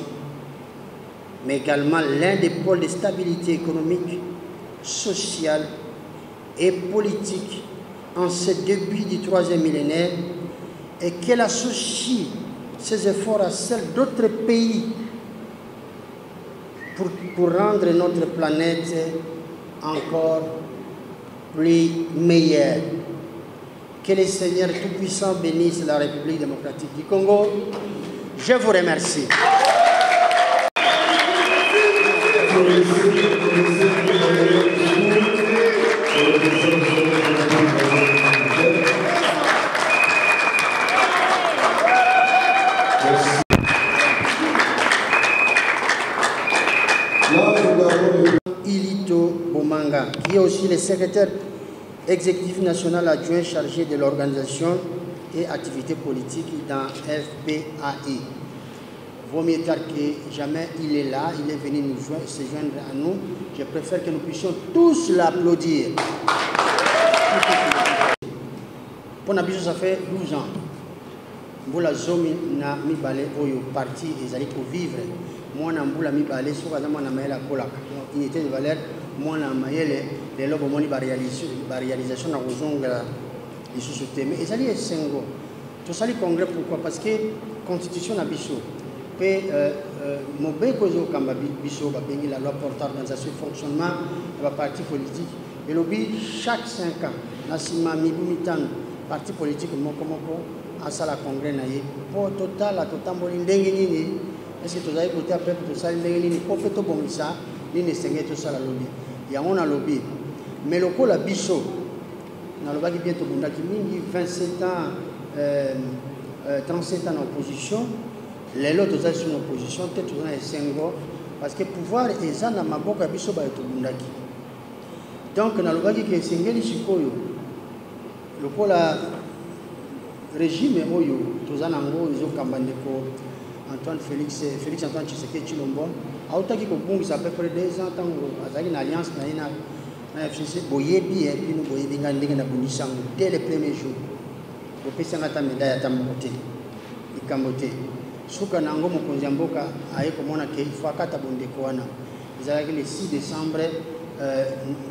mais également l'un des pôles de stabilité économique, sociale et politique en ce début du 3e millénaire, et qu'elle associe ses efforts à celles d'autres pays pour rendre notre planète encore plus meilleure. Que le Seigneur Tout-Puissant bénisse la République démocratique du Congo. Je vous remercie. le secrétaire exécutif national adjoint chargé de l'organisation et activités politiques dans FPAI. Vaut mieux tard que jamais, il est là, il est venu nous se joindre à nous. Je préfère que nous puissions tous l'applaudir. Pour Nabiso, ça fait 12 ans. Mbula zomi na mibale oyo parti ezali pour vivre. Moi na mbula mibale soka za mwana mayela kolaka. Unité de valeur mwana mayele les lobo moni ba réalisation na kozonga lisusu teme ezali esengo. To sali congrès pourquoi? Parce que constitution na biso pe mobeko zo kamba biso ba bengi la loi portant organisation et fonctionnement de parti politique et lobby chaque 5 ans na sima mibu mitano parti politique moko à la congrès naïe pour total à totamboli ndenge nini est-ce que tu as écouté après pour tout ça ndenge nini pour faire tout bon ça ni ne sengé tout ça la lobby ya on a lobby mais le la biso na loba ki bientôt bunda ki mingi 27 ans 37 ans en opposition les autres sont en opposition peut-être dans les 5 ans parce que pouvoir est na maboka biso ba to bunda ki donc na loba ki ke sengeli sikoyo le la régime oyo tozana ngo izo kambandeko Antoine Félix Antoine Tshisekedi Tshilombo autaki ko bungisa à peu près 2 ans tango azali na alliance na FCC boyebi et puis nous boyebi ngandenge na bunisango dès les premiers jours au pesanga ta médaille ta moté ikamote suka nango mokonzi mboka aye komona ke ifakata bondeko wana izalaki le 6 décembre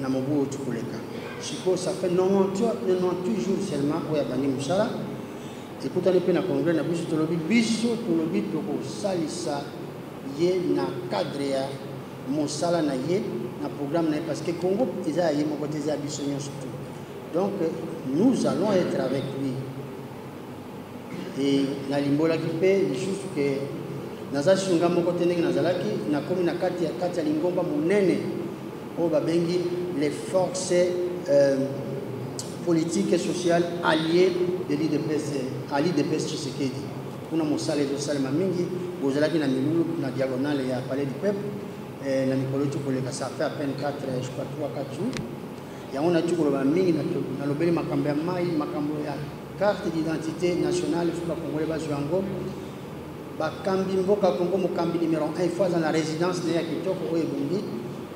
na mobu tukuleka siko ça fait 98 jours seulement oya bandi musala. Écoutez, le congrès na biso tolobi toko salisa ye na cadre ya mosala na ye na programme na parce que Congo eza ye moko te za biso surtout. Donc nous allons être avec lui. Et na limbola ki pe juste que naza sunga moko te ndenge nazalaki na komi na kati ya lingomba monene o babengi les forces politique et sociale alliée de l'IDPS Tshisekedi. Kuna mosala ezosalema mingi bozalaki na milulu na diagonale ya palais du peuple na mikolo tukoleka ça fait à peine 4 je crois 3-4 jours yango na tukoloba mingi na lobeli makambo ya mai makambo ya carte d'identité nationale faut bakongole bazwa yango bakambi mboka Congo mokambi numéro 1 fois dans la résidence ya kitoko oyo ebongi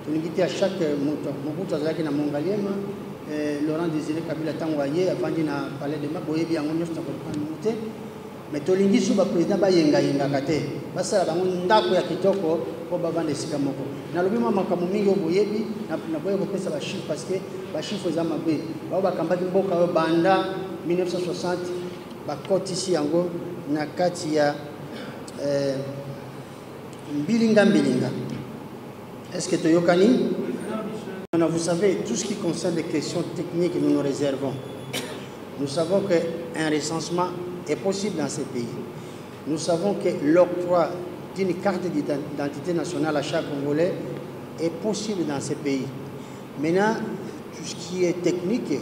tolingi te à chaque moto azalaki na Mongaliema Laurent Désiré Kabila Tangwaye avant na palais de Maboyebi yango nyonso na komonte mais tolingi suba président ba yenga kate basala bango ndako ya kitoko po bavanda esika moko na lobi makambo mingi oboyebi na boye kopesa ba chiffre parce que ba chiffre za mabe bao bakambaki mboka oyo banda 1960 bakotisi yango na kati ya mbilinga est-ce que toyokani? Vous savez, tout ce qui concerne les questions techniques, nous nous réservons. Nous savons qu'un recensement est possible dans ces pays. Nous savons que l'octroi d'une carte d'identité nationale à chaque Congolais est possible dans ces pays. Maintenant, tout ce qui est technique,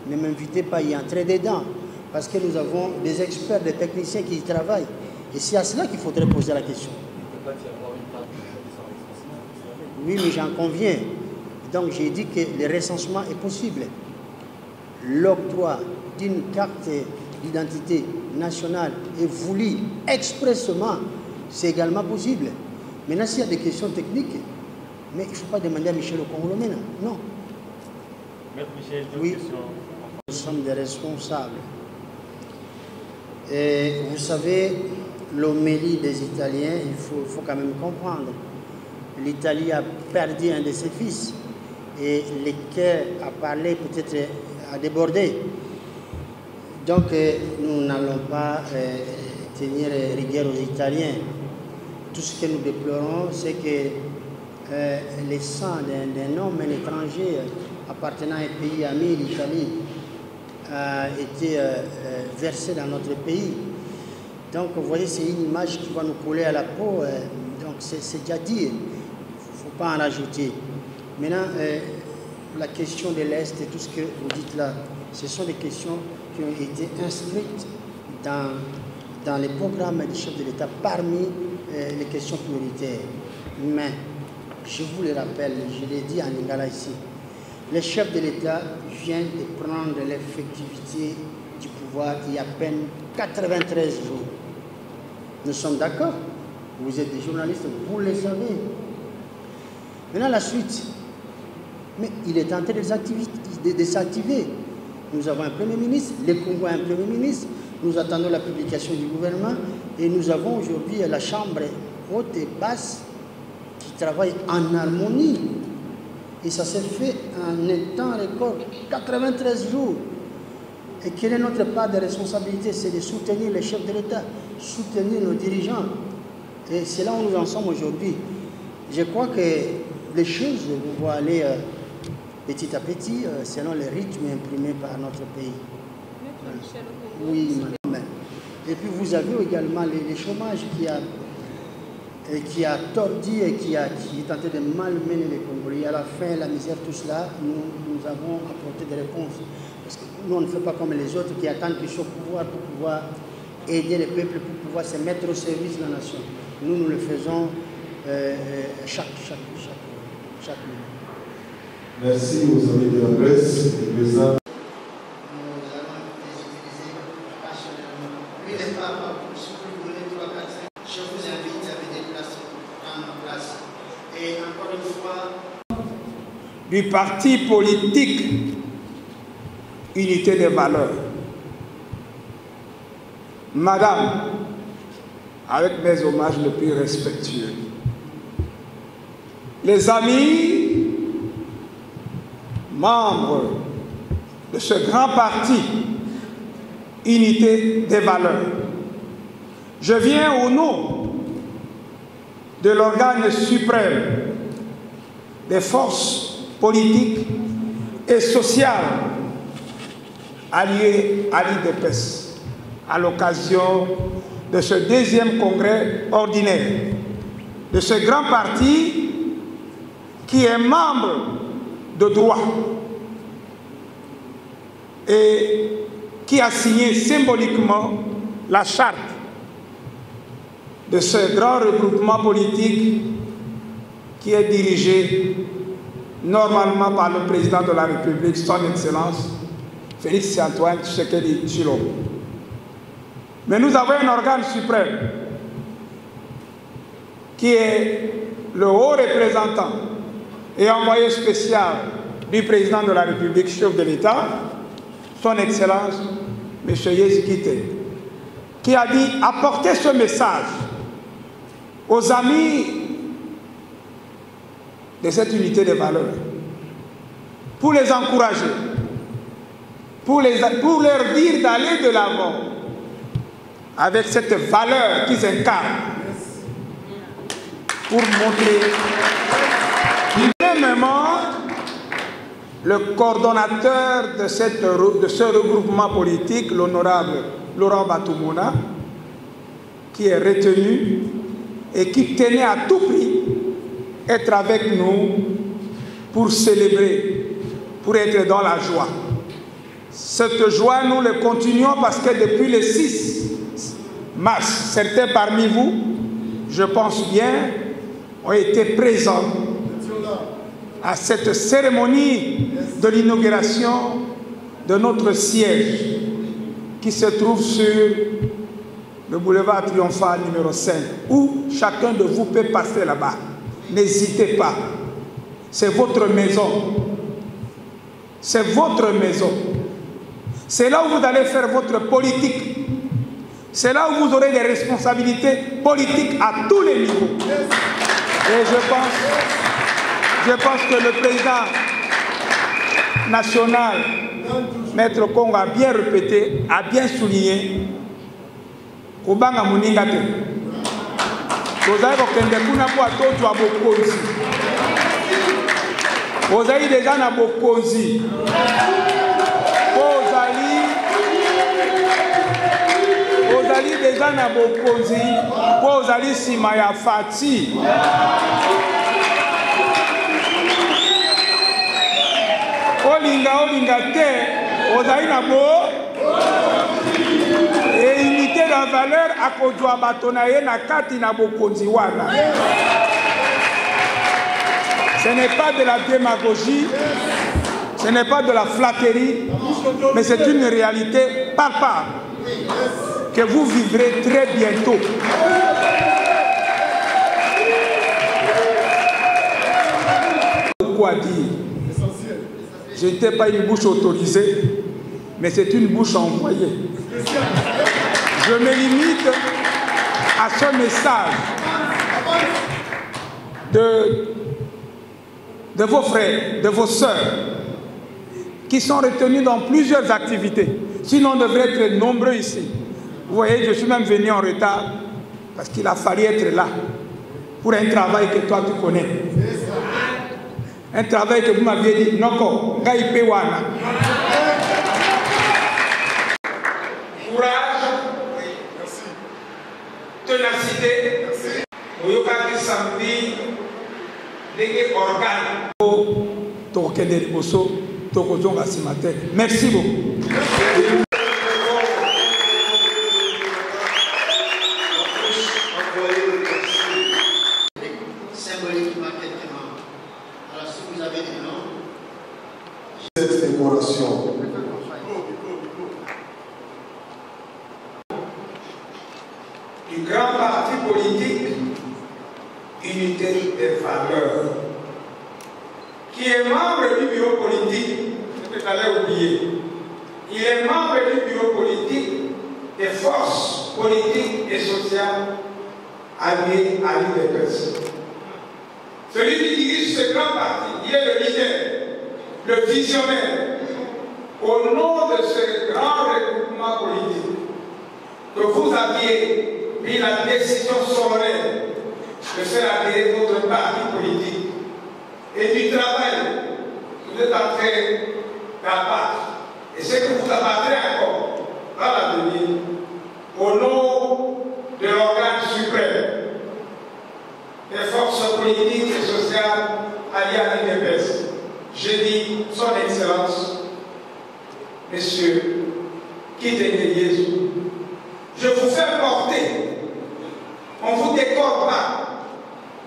ne m'invitez pas à y entrer dedans, parce que nous avons des experts, des techniciens qui y travaillent. Et c'est à cela qu'il faudrait poser la question. Oui, mais j'en conviens. Donc j'ai dit que le recensement est possible. L'octroi d'une carte d'identité nationale est voulu expressément, c'est également possible. Maintenant, s'il y a des questions techniques, mais il ne faut pas demander à Michel Okongolo maintenant. Non. Maître Michel, oui, nous sommes des responsables. Et vous savez, l'homélie des Italiens, il faut quand même comprendre. L'Italie a perdu un de ses fils. Et les cœurs à parler peut-être à déborder. Donc nous n'allons pas tenir rigueur aux Italiens. Tout ce que nous déplorons, c'est que le sang d'un homme, un étranger appartenant à un pays ami, l'Italie, a été versé dans notre pays. Donc vous voyez, c'est une image qui va nous coller à la peau. Donc c'est déjà dit, il ne faut pas en rajouter. Maintenant, la question de l'Est et tout ce que vous dites là, ce sont des questions qui ont été inscrites dans les programmes du chef de l'État parmi les questions prioritaires. Mais, je vous le rappelle, je l'ai dit en Lingala ici, le chef de l'État vient de prendre l'effectivité du pouvoir il y a à peine 93 jours. Nous sommes d'accord. Vous êtes des journalistes, vous le savez. Maintenant, la suite. Mais il est en train de s'activer. Nous avons un Premier ministre, le Congo a un Premier ministre, nous attendons la publication du gouvernement et nous avons aujourd'hui la Chambre haute et basse qui travaille en harmonie. Et ça s'est fait en un temps record, 93 jours. Et quelle est notre part de responsabilité? C'est de soutenir les chefs de l'État, soutenir nos dirigeants. Et c'est là où nous en sommes aujourd'hui. Je crois que les choses vont aller petit à petit, selon les rythmes imprimés par notre pays. Oui, madame. Et puis vous avez également les chômages qui a tordu et qui est tenté de malmener les Congolais. À la fin, la misère, tout cela, nous avons apporté des réponses. Parce que nous, on ne fait pas comme les autres qui attendent qu'ils soient au pouvoir pour pouvoir aider le peuple, pour pouvoir se mettre au service de la nation. Nous, nous le faisons chaque minute. Merci aux amis de la presse. Nous allons les utiliser passionnellement. Lui n'est pas pour si vous voulez 3, 4, 5. Je vous invite à venir prendre ma place. Et encore une fois, du parti politique Unité des valeurs. Madame, avec mes hommages les plus respectueux, les amis membres de ce grand parti Unité des valeurs, je viens au nom de l'organe suprême des forces politiques et sociales alliées à l'IDPS à l'occasion de ce 2e congrès ordinaire de ce grand parti qui est membre de droit et qui a signé symboliquement la charte de ce grand regroupement politique qui est dirigé normalement par le président de la République, son Excellence Félix-Antoine Tshisekedi Tshilombo. Mais nous avons un organe suprême qui est le haut représentant et envoyé spécial du président de la République, chef de l'État, son Excellence M. Yezikite, qui a dit apporter ce message aux amis de cette unité des valeurs, pour les encourager, pour leur dire d'aller de l'avant avec cette valeur qu'ils incarnent, pour montrer. Même le coordonnateur de ce regroupement politique, l'honorable Laurent Batoumona, qui est retenu et qui tenait à tout prix être avec nous pour célébrer, pour être dans la joie. Cette joie, nous le continuons parce que depuis le 6 mars, certains parmi vous, je pense bien, ont été présents à cette cérémonie de l'inauguration de notre siège qui se trouve sur le boulevard Triomphal numéro 5, où chacun de vous peut passer là-bas. N'hésitez pas. C'est votre maison. C'est votre maison. C'est là où vous allez faire votre politique. C'est là où vous aurez des responsabilités politiques à tous les niveaux. Et je pense que le président national, Maître Congo, a bien répété, a bien souligné Kobanga Moninga te. Ozali kokende kuna po atotwa bokonzi. Ozali déjà na bokonzi. Ozali déjà na bokonzi. Ozali sima ya Fati. Olinga te, ozali na bo. Et unité de valeur à kodwa batonaye na kati na bokonzi wana. Ce n'est pas de la démagogie, Ce n'est pas de la flatterie, mais c'est une réalité palpable que vous vivrez très bientôt. Quoi dire? Je n'étais pas une bouche autorisée, mais c'est une bouche envoyée. Je me limite à ce message de vos frères, de vos sœurs, qui sont retenus dans plusieurs activités. Sinon, on devrait être nombreux ici. Vous voyez, je suis même venu en retard parce qu'il a fallu être là pour un travail que toi tu connais. Un travail que vous m'aviez dit, Noko, Gaïpewana. Courage, ténacité, Oyokaki Sambi, des organes. Merci beaucoup. Symboliquement, quelqu'un. Alors, si vous avez du nom, cette décoration. Du grand parti politique, Unité des valeurs, qui est membre du bureau politique, c'est ce que j'allais oublier. Il est membre du bureau politique des forces politiques et sociales alliées à l'UDPS. Celui qui dirige ce grand parti, il est le leader, le visionnaire. Au nom de ce grand regroupement politique, que vous aviez pris la décision solennelle de faire adhérer votre parti politique et du travail que vous êtes en train d'abattre et ce que vous abattrez encore dans l'avenir, au nom de l'organe suprême des forces politiques et sociales alliées à l'UDPS, je dis son Excellence, Monsieur Kitenge Yesu, je vous fais porter, on ne vous décore pas.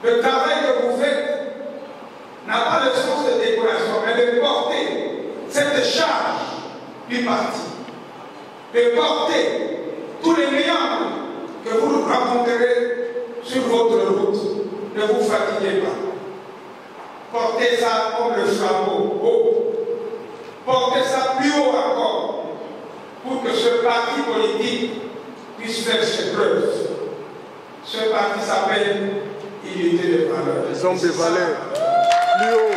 Le travail que vous faites n'a pas le sens de décoration, mais de porter cette charge du parti, de porter tous les meilleurs que vous rencontrerez sur votre route. Ne vous fatiguez pas. Portez ça comme le flambeau haut. Portez ça plus haut encore pour que ce parti politique puisse faire ses preuves. Ce parti s'appelle Unité des valeurs. Les hommes des valeurs. Plus haut.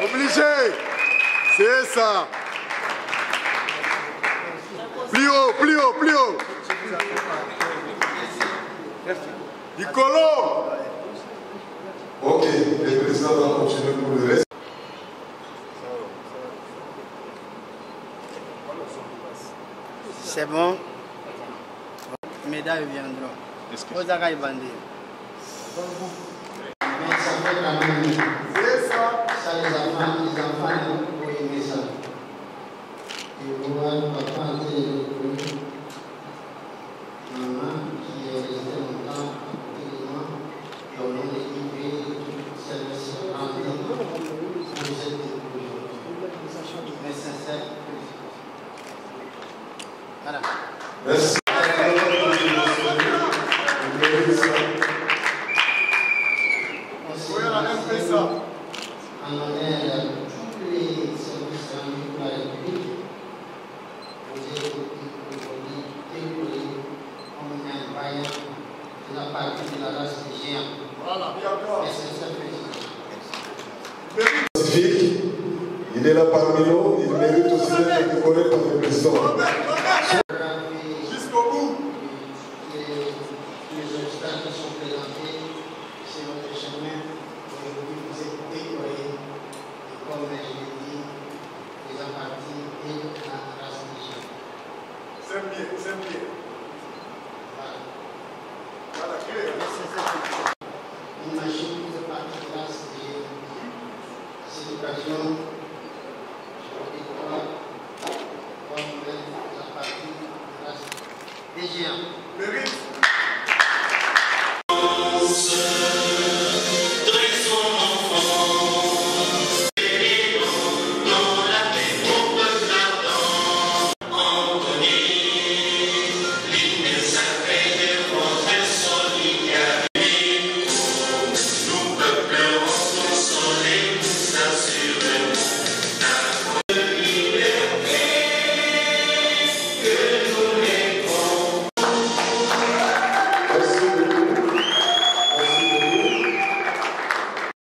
Obligé. C'est ça. Plus haut, plus haut, plus haut. Nicolo. Ok, le président va continuer pour le reste. c'est bon. Médailles viendront. Aux Agaï Bandé. Mais ça fait quand même. C'est ça. Ça, les enfants vont aimer ça. Et voir papa qui maman qui est restée longtemps, absolument, et on a livré tout service rendu pour cette découverte. Mais sincère. Voilà. Merci. En honneur à tous les services rendus pour la République, vous êtes découlés comme un vaillant de la partie de la race des géants. Voilà. Et c'est ça Pacifique, il est là parmi nous, il mérite aussi d'être décoré par le président. Jusqu'au bout. Les obstacles qui sont présentés sur votre chemin, aujourd'hui vous êtes décorés. Et comme je l'ai dit, les appartis et la race des gens. C'est bien, c'est bien. Voilà. Une machine qui fait partie de la race des gens. C'est l'occasion, je vous décore, comme les appartis. DGA. mérite